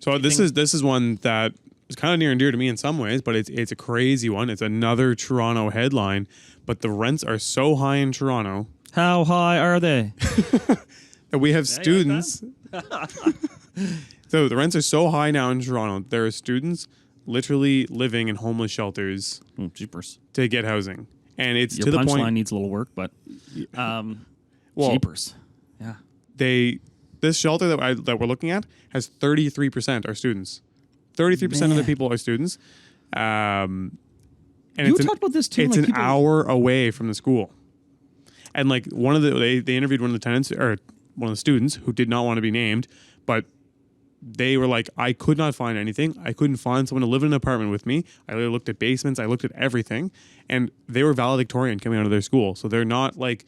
So this is one that is kind of near and dear to me in some ways, but it's a crazy one. It's another Toronto headline, but the rents are so high in Toronto. How high are they? That we have students. So the rents are so high now in Toronto. There are students literally living in homeless shelters Jeepers. to get housing, and it's Your to the point. punchline needs a little work, but jeepers. Yeah. This shelter that we're looking at has 33% are students. 33% of the people are students. And you talked about this too. It's like an hour away from the school. And like they interviewed one of the tenants or one of the students who did not want to be named, but they were like, I could not find anything. I couldn't find someone to live in an apartment with me. I looked at basements. I looked at everything. And they were valedictorian coming out of their school. So they're not like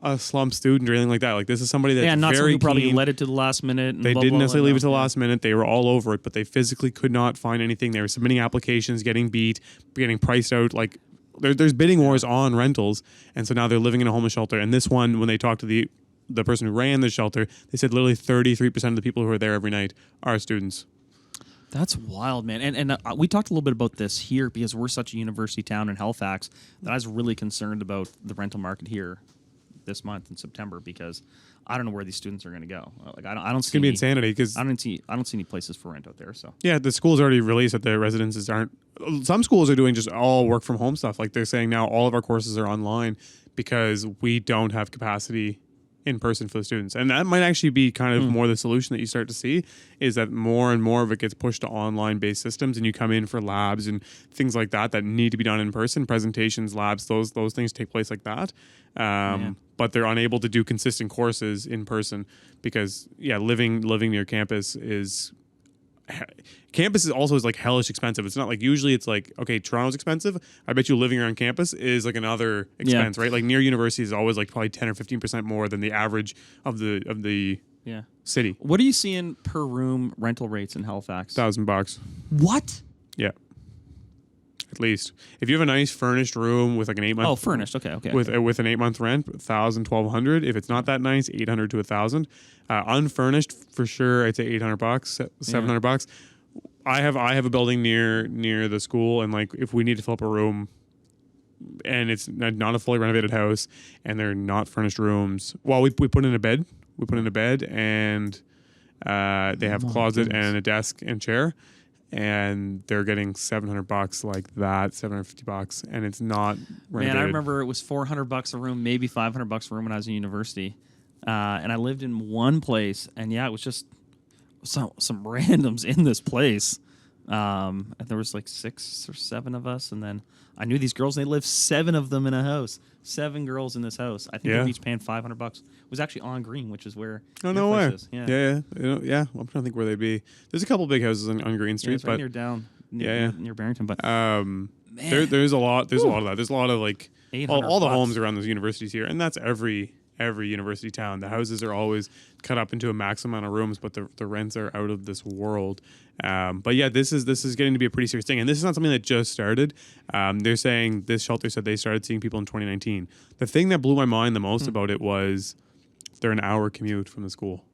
a slump student or anything like that. Like this is somebody that's not very someone who probably keen. led it to the last minute. And They blah, didn't blah, necessarily blah, leave it to the last minute. They were all over it, but they physically could not find anything. They were submitting applications, getting beat, getting priced out. Like there's bidding wars on rentals, and so now they're living in a homeless shelter. And this one, when they talked to the person who ran the shelter, they said literally 33% of the people who are there every night are students. That's wild, man. And we talked a little bit about this here because we're such a university town in Halifax that I was really concerned about the rental market here this month in September because I don't know where these students are going to go. Like I don't see. It's gonna be insanity because I don't see any places for rent out there. So yeah, the school's already released that the residences aren't. Some schools are doing just all work from home stuff. Like they're saying now all of our courses are online because we don't have capacity in person for the students. And that might actually be kind of more the solution that you start to see is that more and more of it gets pushed to online based systems and you come in for labs and things like that need to be done in person, presentations, labs, those things take place like that. But they're unable to do consistent courses in person because living near campus is also like hellish expensive. It's not like usually it's like, okay, Toronto's expensive. I bet you living around campus is like another expense, right? Like near university is always like probably 10 or 15% more than the average of the city. What are you seeing per room rental rates in Halifax? $1,000. What? Yeah. At least. If you have a nice furnished room with like an 8-month furnished. Okay. With an 8-month rent, $1,000, $1,200. If it's not that nice, $800 to $1,000. Unfurnished for sure, I'd say $800, $700. I have a building near the school, and like if we need to fill up a room, and it's not a fully renovated house, and they're not furnished rooms. Well, we put in a bed. We put in a bed, and they have a closet and a desk and chair. And they're getting $700 like that, $750, and it's not renovated. Man, I remember it was $400 a room, maybe $500 a room when I was in university, and I lived in one place, and it was just some randoms in this place. And there was like 6 or 7 of us, and then I knew these girls. And they lived 7 of them in a house. 7 girls in this house. I think they were each paying $500. It was actually on Green, which is where no way. Is. Yeah. Yeah. I'm trying to think where they'd be. There's a couple big houses on Green Street, it's right near Barrington. But there's a lot. There's a lot of that. There's a lot of like all the homes around those universities here, and that's every university town. The houses are always cut up into a maximum amount of rooms, but the rents are out of this world. But yeah, this is getting to be a pretty serious thing, and this is not something that just started. They're saying this shelter said they started seeing people in 2019. The thing that blew my mind the most about it was they're an hour commute from the school.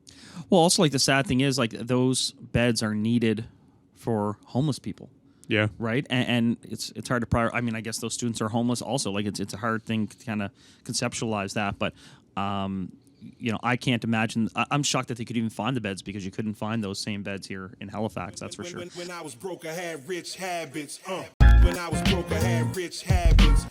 Well, also like the sad thing is like those beds are needed for homeless people. Yeah. Right. And it's hard to prior. I mean, I guess those students are homeless also. Like it's a hard thing to kind of conceptualize that, but. I can't imagine. I'm shocked that they could even find the beds because you couldn't find those same beds here in Halifax. That's for sure. When I was broke, I had rich habits. When I was broke, I had rich habits.